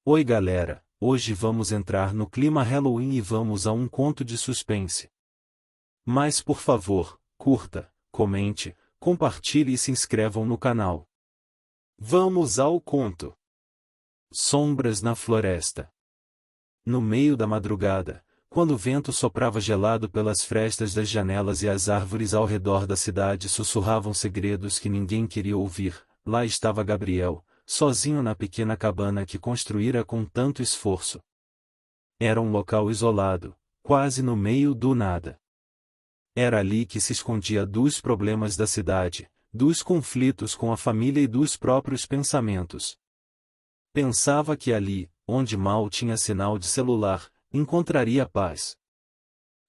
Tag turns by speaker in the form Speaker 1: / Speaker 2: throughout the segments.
Speaker 1: Oi galera, hoje vamos entrar no clima Halloween e vamos a um conto de suspense. Mas por favor, curta, comente, compartilhe e se inscrevam no canal. Vamos ao conto. Sombras na floresta. No meio da madrugada, quando o vento soprava gelado pelas frestas das janelas e as árvores ao redor da cidade sussurravam segredos que ninguém queria ouvir, lá estava Gabriel, sozinho na pequena cabana que construíra com tanto esforço. Era um local isolado, quase no meio do nada. Era ali que se escondia dos problemas da cidade, dos conflitos com a família e dos próprios pensamentos. Pensava que ali, onde mal tinha sinal de celular, encontraria paz.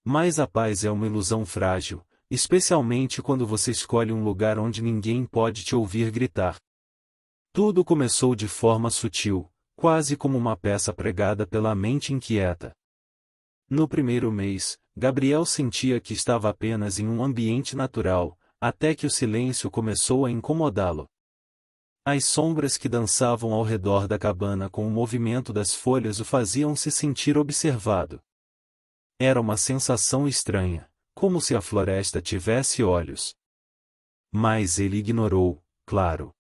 Speaker 1: Mas a paz é uma ilusão frágil, especialmente quando você escolhe um lugar onde ninguém pode te ouvir gritar. Tudo começou de forma sutil, quase como uma peça pregada pela mente inquieta. No primeiro mês, Gabriel sentia que estava apenas em um ambiente natural, até que o silêncio começou a incomodá-lo. As sombras que dançavam ao redor da cabana com o movimento das folhas o faziam se sentir observado. Era uma sensação estranha, como se a floresta tivesse olhos. Mas ele ignorou, claro.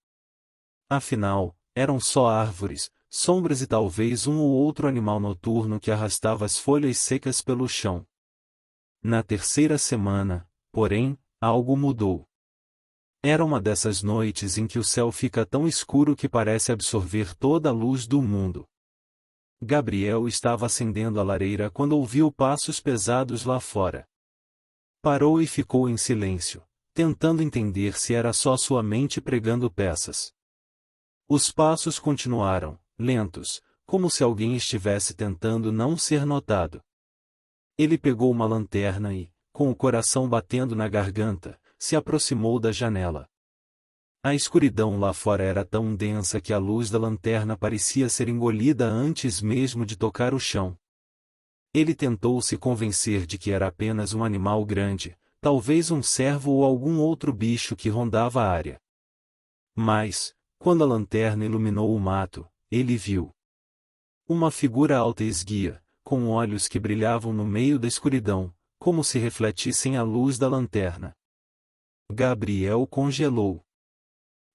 Speaker 1: Afinal, eram só árvores, sombras e talvez um ou outro animal noturno que arrastava as folhas secas pelo chão. Na terceira semana, porém, algo mudou. Era uma dessas noites em que o céu fica tão escuro que parece absorver toda a luz do mundo. Gabriel estava acendendo a lareira quando ouviu passos pesados lá fora. Parou e ficou em silêncio, tentando entender se era só sua mente pregando peças. Os passos continuaram, lentos, como se alguém estivesse tentando não ser notado. Ele pegou uma lanterna e, com o coração batendo na garganta, se aproximou da janela. A escuridão lá fora era tão densa que a luz da lanterna parecia ser engolida antes mesmo de tocar o chão. Ele tentou se convencer de que era apenas um animal grande, talvez um cervo ou algum outro bicho que rondava a área. Mas, quando a lanterna iluminou o mato, ele viu uma figura alta e esguia, com olhos que brilhavam no meio da escuridão, como se refletissem a luz da lanterna. Gabriel congelou.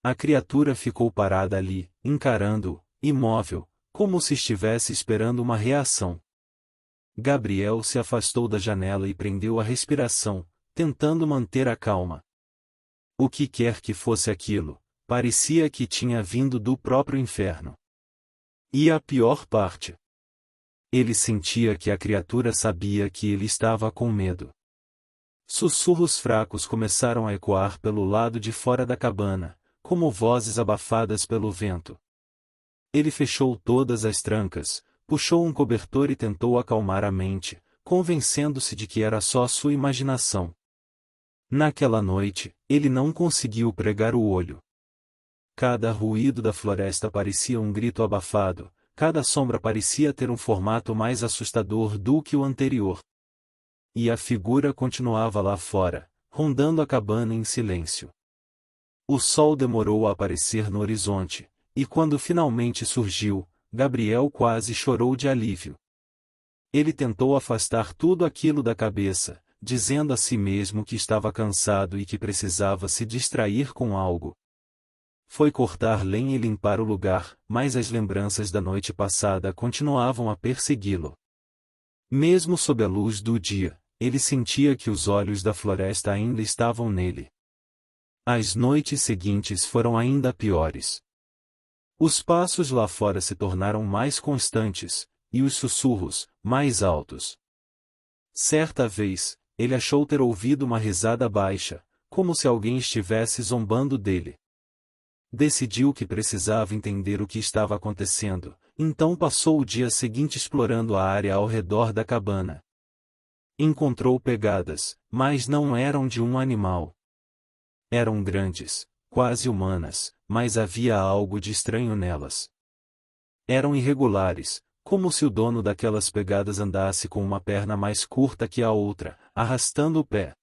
Speaker 1: A criatura ficou parada ali, encarando-o, imóvel, como se estivesse esperando uma reação. Gabriel se afastou da janela e prendeu a respiração, tentando manter a calma. O que quer que fosse aquilo, parecia que tinha vindo do próprio inferno. E a pior parte. Ele sentia que a criatura sabia que ele estava com medo. Sussurros fracos começaram a ecoar pelo lado de fora da cabana, como vozes abafadas pelo vento. Ele fechou todas as trancas, puxou um cobertor e tentou acalmar a mente, convencendo-se de que era só sua imaginação. Naquela noite, ele não conseguiu pregar o olho. Cada ruído da floresta parecia um grito abafado, cada sombra parecia ter um formato mais assustador do que o anterior. E a figura continuava lá fora, rondando a cabana em silêncio. O sol demorou a aparecer no horizonte, e quando finalmente surgiu, Gabriel quase chorou de alívio. Ele tentou afastar tudo aquilo da cabeça, dizendo a si mesmo que estava cansado e que precisava se distrair com algo. Foi cortar lenha e limpar o lugar, mas as lembranças da noite passada continuavam a persegui-lo. Mesmo sob a luz do dia, ele sentia que os olhos da floresta ainda estavam nele. As noites seguintes foram ainda piores. Os passos lá fora se tornaram mais constantes, e os sussurros, mais altos. Certa vez, ele achou ter ouvido uma risada baixa, como se alguém estivesse zombando dele. Decidiu que precisava entender o que estava acontecendo, então passou o dia seguinte explorando a área ao redor da cabana. Encontrou pegadas, mas não eram de um animal. Eram grandes, quase humanas, mas havia algo de estranho nelas. Eram irregulares, como se o dono daquelas pegadas andasse com uma perna mais curta que a outra, arrastando o pé.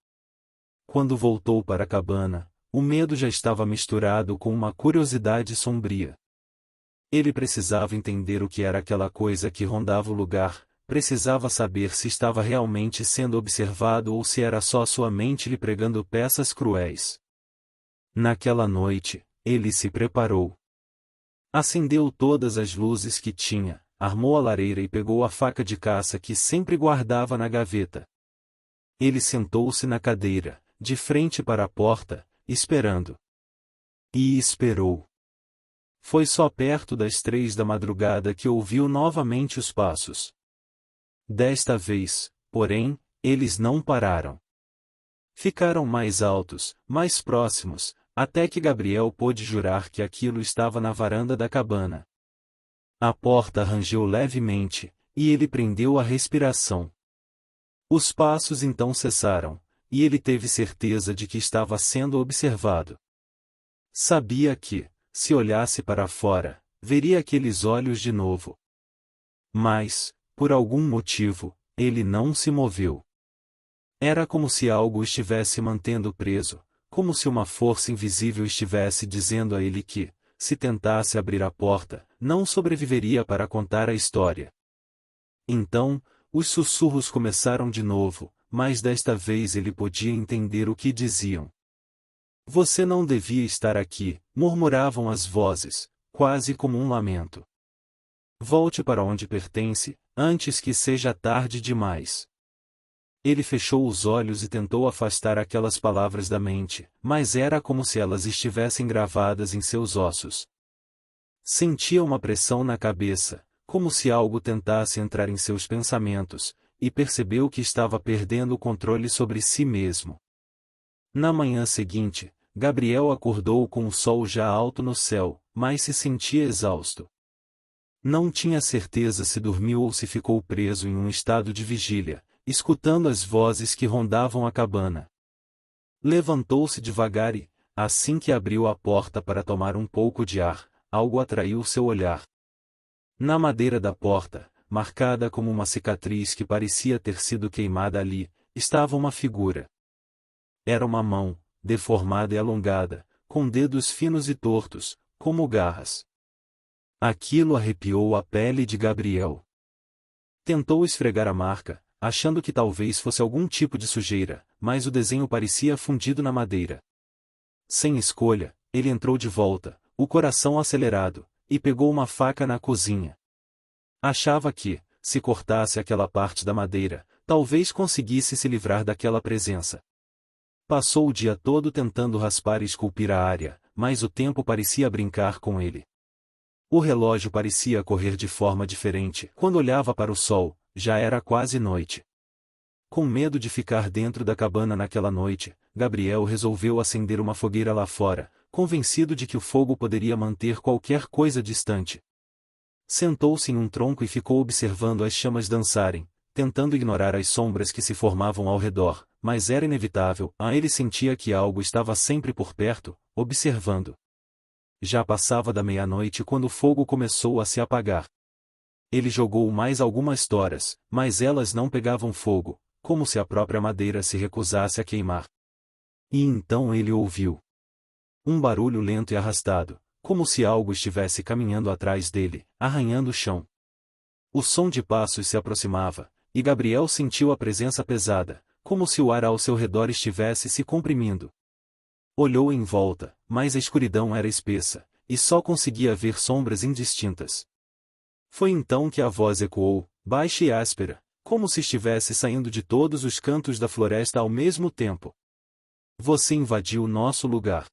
Speaker 1: Quando voltou para a cabana, o medo já estava misturado com uma curiosidade sombria. Ele precisava entender o que era aquela coisa que rondava o lugar, precisava saber se estava realmente sendo observado ou se era só sua mente lhe pregando peças cruéis. Naquela noite, ele se preparou. Acendeu todas as luzes que tinha, armou a lareira e pegou a faca de caça que sempre guardava na gaveta. Ele sentou-se na cadeira, de frente para a porta, esperando. E esperou. Foi só perto das 3 da madrugada que ouviu novamente os passos. Desta vez, porém, eles não pararam. Ficaram mais altos, mais próximos, até que Gabriel pôde jurar que aquilo estava na varanda da cabana. A porta rangeu levemente, e ele prendeu a respiração. Os passos então cessaram, e ele teve certeza de que estava sendo observado. Sabia que, se olhasse para fora, veria aqueles olhos de novo. Mas, por algum motivo, ele não se moveu. Era como se algo o estivesse mantendo preso, como se uma força invisível estivesse dizendo a ele que, se tentasse abrir a porta, não sobreviveria para contar a história. Então, os sussurros começaram de novo, mas desta vez ele podia entender o que diziam. Você não devia estar aqui, murmuravam as vozes, quase como um lamento. Volte para onde pertence, antes que seja tarde demais. Ele fechou os olhos e tentou afastar aquelas palavras da mente, mas era como se elas estivessem gravadas em seus ossos. Sentia uma pressão na cabeça, como se algo tentasse entrar em seus pensamentos, e percebeu que estava perdendo o controle sobre si mesmo. Na manhã seguinte, Gabriel acordou com o sol já alto no céu, mas se sentia exausto. Não tinha certeza se dormiu ou se ficou preso em um estado de vigília, escutando as vozes que rondavam a cabana. Levantou-se devagar e, assim que abriu a porta para tomar um pouco de ar, algo atraiu seu olhar. Na madeira da porta, marcada como uma cicatriz que parecia ter sido queimada ali, estava uma figura. Era uma mão, deformada e alongada, com dedos finos e tortos, como garras. Aquilo arrepiou a pele de Gabriel. Tentou esfregar a marca, achando que talvez fosse algum tipo de sujeira, mas o desenho parecia fundido na madeira. Sem escolha, ele entrou de volta, o coração acelerado, e pegou uma faca na cozinha. Achava que, se cortasse aquela parte da madeira, talvez conseguisse se livrar daquela presença. Passou o dia todo tentando raspar e esculpir a área, mas o tempo parecia brincar com ele. O relógio parecia correr de forma diferente. Quando olhava para o sol, já era quase noite. Com medo de ficar dentro da cabana naquela noite, Gabriel resolveu acender uma fogueira lá fora, convencido de que o fogo poderia manter qualquer coisa distante. Sentou-se em um tronco e ficou observando as chamas dançarem, tentando ignorar as sombras que se formavam ao redor, mas era inevitável. Ele sentia que algo estava sempre por perto, observando. Já passava da meia-noite quando o fogo começou a se apagar. Ele jogou mais algumas toras, mas elas não pegavam fogo, como se a própria madeira se recusasse a queimar. E então ele ouviu um barulho lento e arrastado, como se algo estivesse caminhando atrás dele, arranhando o chão. O som de passos se aproximava, e Gabriel sentiu a presença pesada, como se o ar ao seu redor estivesse se comprimindo. Olhou em volta, mas a escuridão era espessa, e só conseguia ver sombras indistintas. Foi então que a voz ecoou, baixa e áspera, como se estivesse saindo de todos os cantos da floresta ao mesmo tempo. Você invadiu nosso lugar.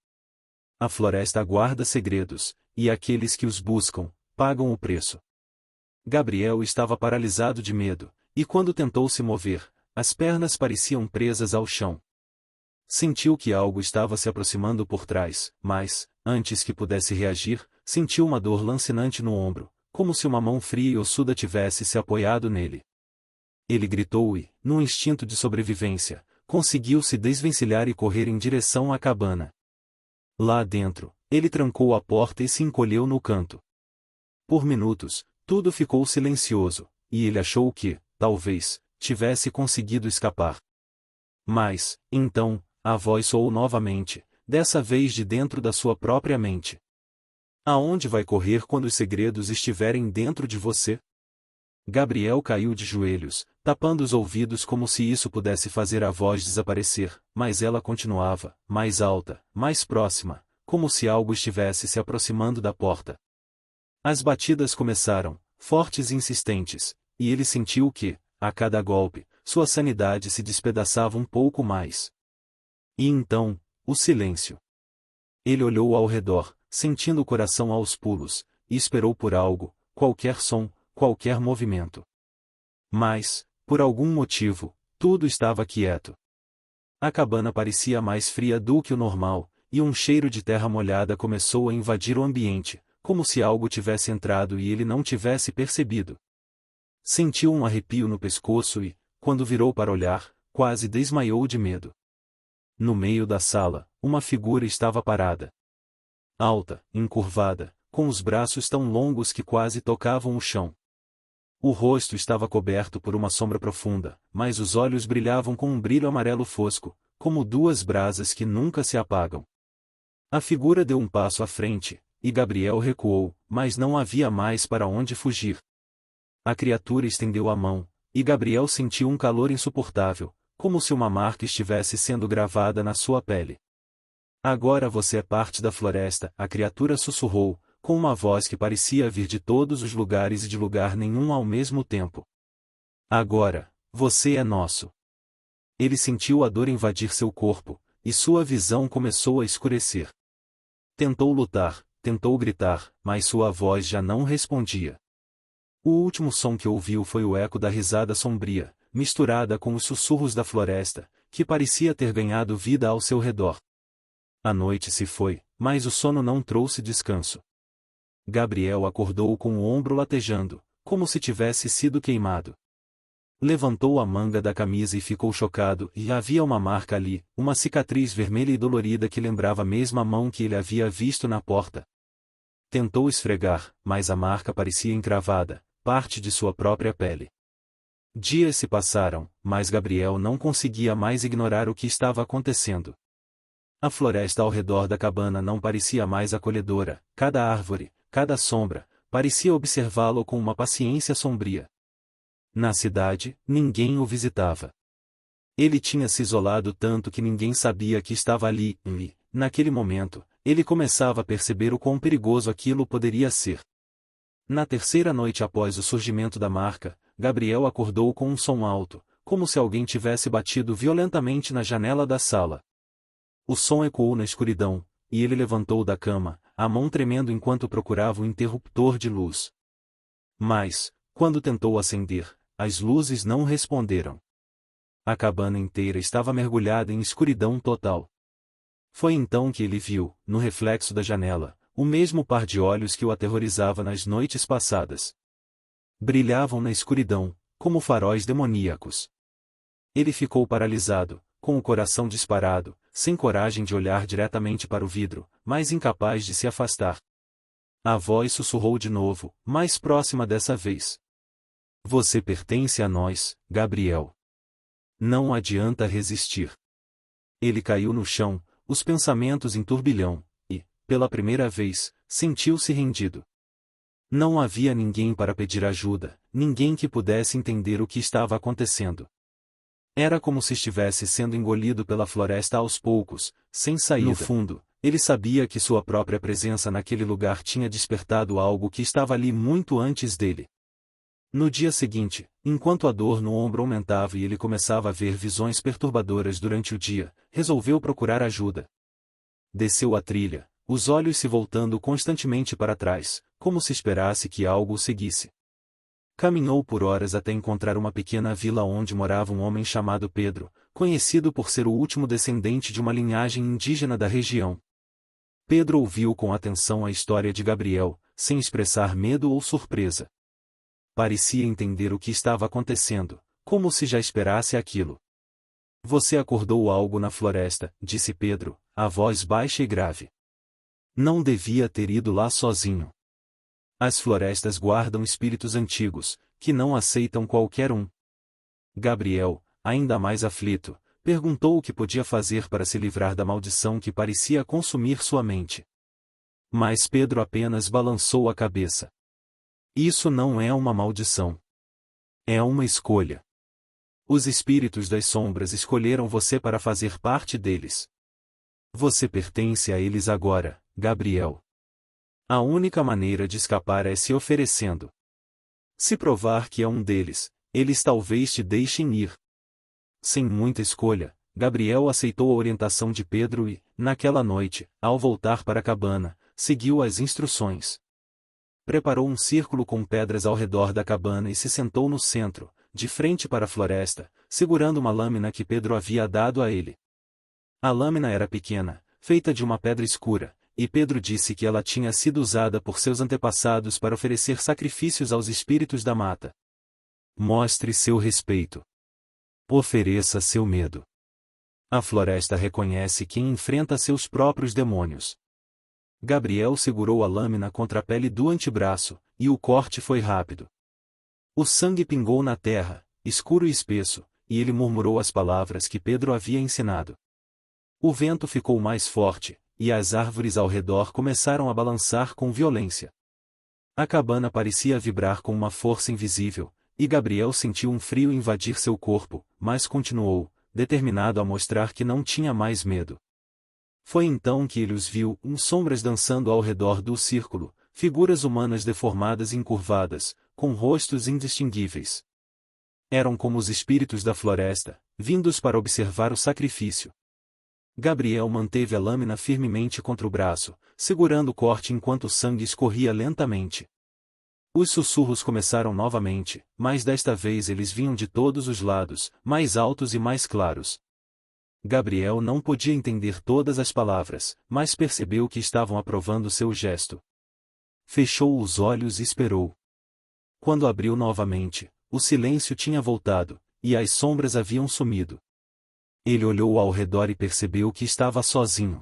Speaker 1: A floresta guarda segredos, e aqueles que os buscam, pagam o preço. Gabriel estava paralisado de medo, e quando tentou se mover, as pernas pareciam presas ao chão. Sentiu que algo estava se aproximando por trás, mas, antes que pudesse reagir, sentiu uma dor lancinante no ombro, como se uma mão fria e ossuda tivesse se apoiado nele. Ele gritou e, num instinto de sobrevivência, conseguiu se desvencilhar e correr em direção à cabana. Lá dentro, ele trancou a porta e se encolheu no canto. Por minutos, tudo ficou silencioso, e ele achou que, talvez, tivesse conseguido escapar. Mas, então, a voz soou novamente, dessa vez de dentro da sua própria mente. Aonde vai correr quando os segredos estiverem dentro de você? Gabriel caiu de joelhos, tapando os ouvidos como se isso pudesse fazer a voz desaparecer, mas ela continuava, mais alta, mais próxima, como se algo estivesse se aproximando da porta. As batidas começaram, fortes e insistentes, e ele sentiu que, a cada golpe, sua sanidade se despedaçava um pouco mais. E então, o silêncio. Ele olhou ao redor, sentindo o coração aos pulos, e esperou por algo, qualquer som, qualquer movimento. Mas, por algum motivo, tudo estava quieto. A cabana parecia mais fria do que o normal, e um cheiro de terra molhada começou a invadir o ambiente, como se algo tivesse entrado e ele não tivesse percebido. Sentiu um arrepio no pescoço e, quando virou para olhar, quase desmaiou de medo. No meio da sala, uma figura estava parada. Alta, encurvada, com os braços tão longos que quase tocavam o chão. O rosto estava coberto por uma sombra profunda, mas os olhos brilhavam com um brilho amarelo fosco, como duas brasas que nunca se apagam. A figura deu um passo à frente, e Gabriel recuou, mas não havia mais para onde fugir. A criatura estendeu a mão, e Gabriel sentiu um calor insuportável, como se uma marca estivesse sendo gravada na sua pele. Agora você é parte da floresta, a criatura sussurrou, com uma voz que parecia vir de todos os lugares e de lugar nenhum ao mesmo tempo. Agora, você é nosso. Ele sentiu a dor invadir seu corpo, e sua visão começou a escurecer. Tentou lutar, tentou gritar, mas sua voz já não respondia. O último som que ouviu foi o eco da risada sombria, misturada com os sussurros da floresta, que parecia ter ganhado vida ao seu redor. A noite se foi, mas o sono não trouxe descanso. Gabriel acordou com o ombro latejando, como se tivesse sido queimado. Levantou a manga da camisa e ficou chocado, e havia uma marca ali, uma cicatriz vermelha e dolorida que lembrava a mesma mão que ele havia visto na porta. Tentou esfregar, mas a marca parecia encravada, parte de sua própria pele. Dias se passaram, mas Gabriel não conseguia mais ignorar o que estava acontecendo. A floresta ao redor da cabana não parecia mais acolhedora, cada árvore, cada sombra, parecia observá-lo com uma paciência sombria. Na cidade, ninguém o visitava. Ele tinha se isolado tanto que ninguém sabia que estava ali, e, naquele momento, ele começava a perceber o quão perigoso aquilo poderia ser. Na terceira noite após o surgimento da marca, Gabriel acordou com um som alto, como se alguém tivesse batido violentamente na janela da sala. O som ecoou na escuridão, e ele levantou da cama, a mão tremendo enquanto procurava o interruptor de luz. Mas, quando tentou acender, as luzes não responderam. A cabana inteira estava mergulhada em escuridão total. Foi então que ele viu, no reflexo da janela, o mesmo par de olhos que o aterrorizava nas noites passadas. Brilhavam na escuridão, como faróis demoníacos. Ele ficou paralisado, com o coração disparado, sem coragem de olhar diretamente para o vidro, mas incapaz de se afastar. A voz sussurrou de novo, mais próxima dessa vez. Você pertence a nós, Gabriel. Não adianta resistir. Ele caiu no chão, os pensamentos em turbilhão, e, pela primeira vez, sentiu-se rendido. Não havia ninguém para pedir ajuda, ninguém que pudesse entender o que estava acontecendo. Era como se estivesse sendo engolido pela floresta aos poucos, sem saída. No fundo, ele sabia que sua própria presença naquele lugar tinha despertado algo que estava ali muito antes dele. No dia seguinte, enquanto a dor no ombro aumentava e ele começava a ver visões perturbadoras durante o dia, resolveu procurar ajuda. Desceu a trilha, os olhos se voltando constantemente para trás, como se esperasse que algo o seguisse. Caminhou por horas até encontrar uma pequena vila onde morava um homem chamado Pedro, conhecido por ser o último descendente de uma linhagem indígena da região. Pedro ouviu com atenção a história de Gabriel, sem expressar medo ou surpresa. Parecia entender o que estava acontecendo, como se já esperasse aquilo. Você acordou algo na floresta, disse Pedro, a voz baixa e grave. Não devia ter ido lá sozinho. As florestas guardam espíritos antigos, que não aceitam qualquer um. Gabriel, ainda mais aflito, perguntou o que podia fazer para se livrar da maldição que parecia consumir sua mente. Mas Pedro apenas balançou a cabeça. Isso não é uma maldição. É uma escolha. Os espíritos das sombras escolheram você para fazer parte deles. Você pertence a eles agora, Gabriel. A única maneira de escapar é se oferecendo. Se provar que é um deles, eles talvez te deixem ir. Sem muita escolha, Gabriel aceitou a orientação de Pedro e, naquela noite, ao voltar para a cabana, seguiu as instruções. Preparou um círculo com pedras ao redor da cabana e se sentou no centro, de frente para a floresta, segurando uma lâmina que Pedro havia dado a ele. A lâmina era pequena, feita de uma pedra escura, e Pedro disse que ela tinha sido usada por seus antepassados para oferecer sacrifícios aos espíritos da mata. Mostre seu respeito. Ofereça seu medo. A floresta reconhece quem enfrenta seus próprios demônios. Gabriel segurou a lâmina contra a pele do antebraço, e o corte foi rápido. O sangue pingou na terra, escuro e espesso, e ele murmurou as palavras que Pedro havia ensinado. O vento ficou mais forte, e as árvores ao redor começaram a balançar com violência. A cabana parecia vibrar com uma força invisível, e Gabriel sentiu um frio invadir seu corpo, mas continuou, determinado a mostrar que não tinha mais medo. Foi então que ele os viu, sombras dançando ao redor do círculo, figuras humanas deformadas e encurvadas, com rostos indistinguíveis. Eram como os espíritos da floresta, vindos para observar o sacrifício. Gabriel manteve a lâmina firmemente contra o braço, segurando o corte enquanto o sangue escorria lentamente. Os sussurros começaram novamente, mas desta vez eles vinham de todos os lados, mais altos e mais claros. Gabriel não podia entender todas as palavras, mas percebeu que estavam aprovando seu gesto. Fechou os olhos e esperou. Quando abriu novamente, o silêncio tinha voltado, e as sombras haviam sumido. Ele olhou ao redor e percebeu que estava sozinho.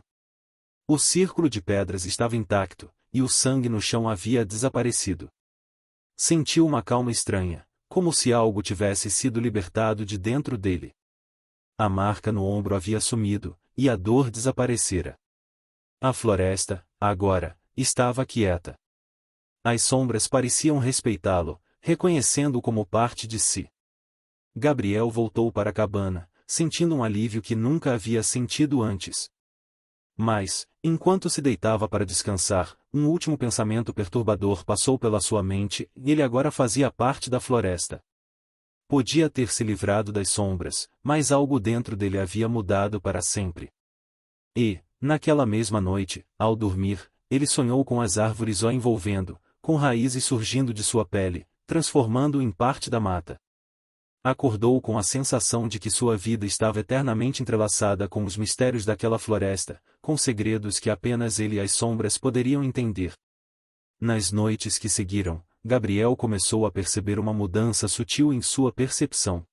Speaker 1: O círculo de pedras estava intacto, e o sangue no chão havia desaparecido. Sentiu uma calma estranha, como se algo tivesse sido libertado de dentro dele. A marca no ombro havia sumido, e a dor desaparecera. A floresta, agora, estava quieta. As sombras pareciam respeitá-lo, reconhecendo-o como parte de si. Gabriel voltou para a cabana, sentindo um alívio que nunca havia sentido antes. Mas, enquanto se deitava para descansar, um último pensamento perturbador passou pela sua mente, e ele agora fazia parte da floresta. Podia ter se livrado das sombras, mas algo dentro dele havia mudado para sempre. E, naquela mesma noite, ao dormir, ele sonhou com as árvores o envolvendo, com raízes surgindo de sua pele, transformando-o em parte da mata. Acordou com a sensação de que sua vida estava eternamente entrelaçada com os mistérios daquela floresta, com segredos que apenas ele e as sombras poderiam entender. Nas noites que seguiram, Gabriel começou a perceber uma mudança sutil em sua percepção.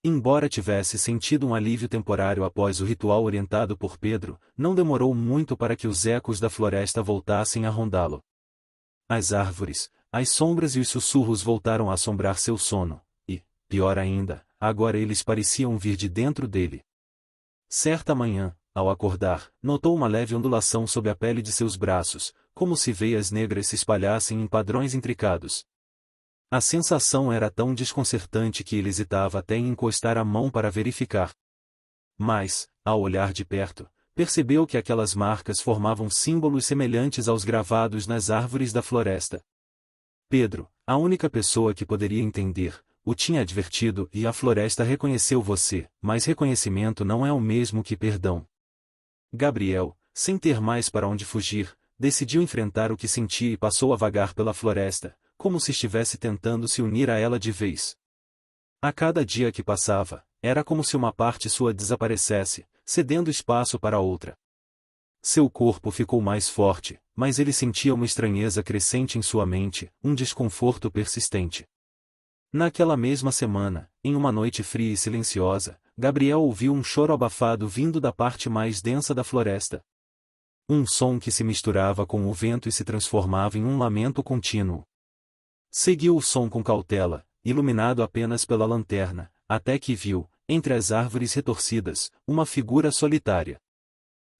Speaker 1: Embora tivesse sentido um alívio temporário após o ritual orientado por Pedro, não demorou muito para que os ecos da floresta voltassem a rondá-lo. As árvores, as sombras e os sussurros voltaram a assombrar seu sono, e, pior ainda, agora eles pareciam vir de dentro dele. Certa manhã, ao acordar, notou uma leve ondulação sob a pele de seus braços, como se veias negras se espalhassem em padrões intricados. A sensação era tão desconcertante que ele hesitava até em encostar a mão para verificar. Mas, ao olhar de perto, percebeu que aquelas marcas formavam símbolos semelhantes aos gravados nas árvores da floresta. Pedro, a única pessoa que poderia entender, o tinha advertido e a floresta reconheceu você, mas reconhecimento não é o mesmo que perdão. Gabriel, sem ter mais para onde fugir, decidiu enfrentar o que sentia e passou a vagar pela floresta, como se estivesse tentando se unir a ela de vez. A cada dia que passava, era como se uma parte sua desaparecesse, cedendo espaço para outra. Seu corpo ficou mais forte, mas ele sentia uma estranheza crescente em sua mente, um desconforto persistente. Naquela mesma semana, em uma noite fria e silenciosa, Gabriel ouviu um choro abafado vindo da parte mais densa da floresta. Um som que se misturava com o vento e se transformava em um lamento contínuo. Seguiu o som com cautela, iluminado apenas pela lanterna, até que viu, entre as árvores retorcidas, uma figura solitária.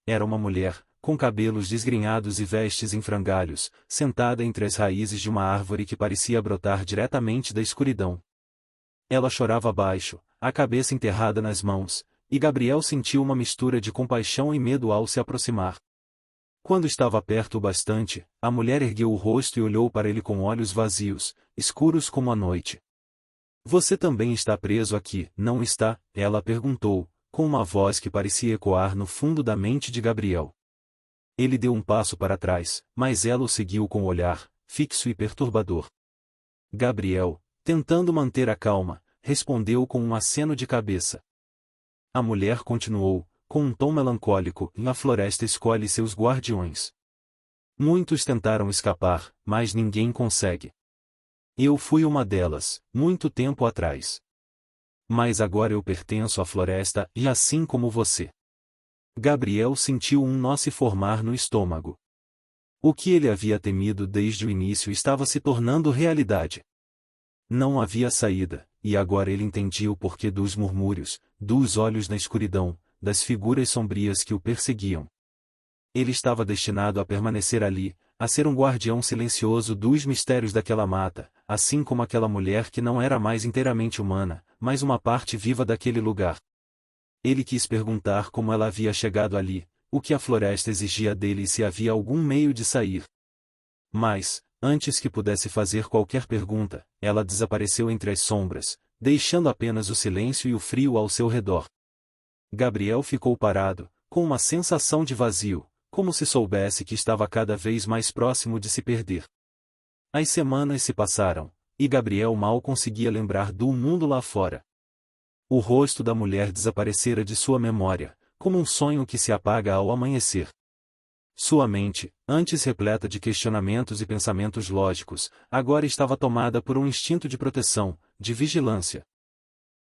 Speaker 1: Era uma mulher, com cabelos desgrenhados e vestes em frangalhos, sentada entre as raízes de uma árvore que parecia brotar diretamente da escuridão. Ela chorava baixo, a cabeça enterrada nas mãos, e Gabriel sentiu uma mistura de compaixão e medo ao se aproximar. Quando estava perto o bastante, a mulher ergueu o rosto e olhou para ele com olhos vazios, escuros como a noite. Você também está preso aqui, não está? Ela perguntou, com uma voz que parecia ecoar no fundo da mente de Gabriel. Ele deu um passo para trás, mas ela o seguiu com o olhar, fixo e perturbador. Gabriel, tentando manter a calma, respondeu com um aceno de cabeça. A mulher continuou, com um tom melancólico, a floresta escolhe seus guardiões. Muitos tentaram escapar, mas ninguém consegue. Eu fui uma delas, muito tempo atrás. Mas agora eu pertenço à floresta, e assim como você. Gabriel sentiu um nó se formar no estômago. O que ele havia temido desde o início estava se tornando realidade. Não havia saída, e agora ele entendia o porquê dos murmúrios, dos olhos na escuridão, das figuras sombrias que o perseguiam. Ele estava destinado a permanecer ali, a ser um guardião silencioso dos mistérios daquela mata, assim como aquela mulher que não era mais inteiramente humana, mas uma parte viva daquele lugar. Ele quis perguntar como ela havia chegado ali, o que a floresta exigia dele e se havia algum meio de sair. Mas, antes que pudesse fazer qualquer pergunta, ela desapareceu entre as sombras, deixando apenas o silêncio e o frio ao seu redor. Gabriel ficou parado, com uma sensação de vazio, como se soubesse que estava cada vez mais próximo de se perder. As semanas se passaram, e Gabriel mal conseguia lembrar do mundo lá fora. O rosto da mulher desaparecera de sua memória, como um sonho que se apaga ao amanhecer. Sua mente, antes repleta de questionamentos e pensamentos lógicos, agora estava tomada por um instinto de proteção, de vigilância.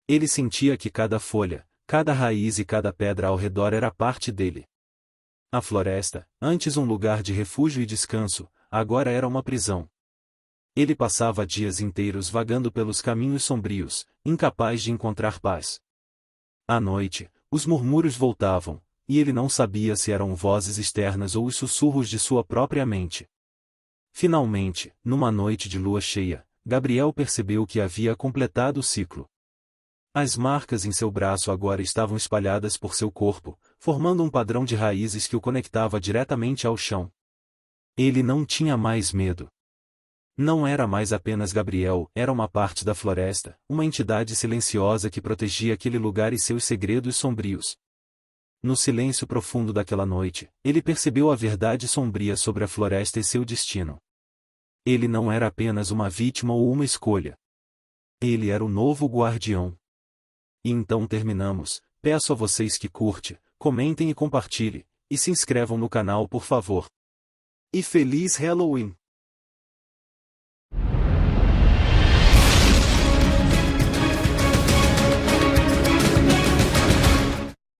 Speaker 1: Ele sentia que cada folha, cada raiz e cada pedra ao redor era parte dele. A floresta, antes um lugar de refúgio e descanso, agora era uma prisão. Ele passava dias inteiros vagando pelos caminhos sombrios, incapaz de encontrar paz. À noite, os murmúrios voltavam, e ele não sabia se eram vozes externas ou os sussurros de sua própria mente. Finalmente, numa noite de lua cheia, Gabriel percebeu que havia completado o ciclo. As marcas em seu braço agora estavam espalhadas por seu corpo, formando um padrão de raízes que o conectava diretamente ao chão. Ele não tinha mais medo. Não era mais apenas Gabriel, era uma parte da floresta, uma entidade silenciosa que protegia aquele lugar e seus segredos sombrios. No silêncio profundo daquela noite, ele percebeu a verdade sombria sobre a floresta e seu destino. Ele não era apenas uma vítima ou uma escolha. Ele era o novo guardião. E então terminamos. Peço a vocês que curtem, comentem e compartilhem, e se inscrevam no canal por favor. E feliz Halloween!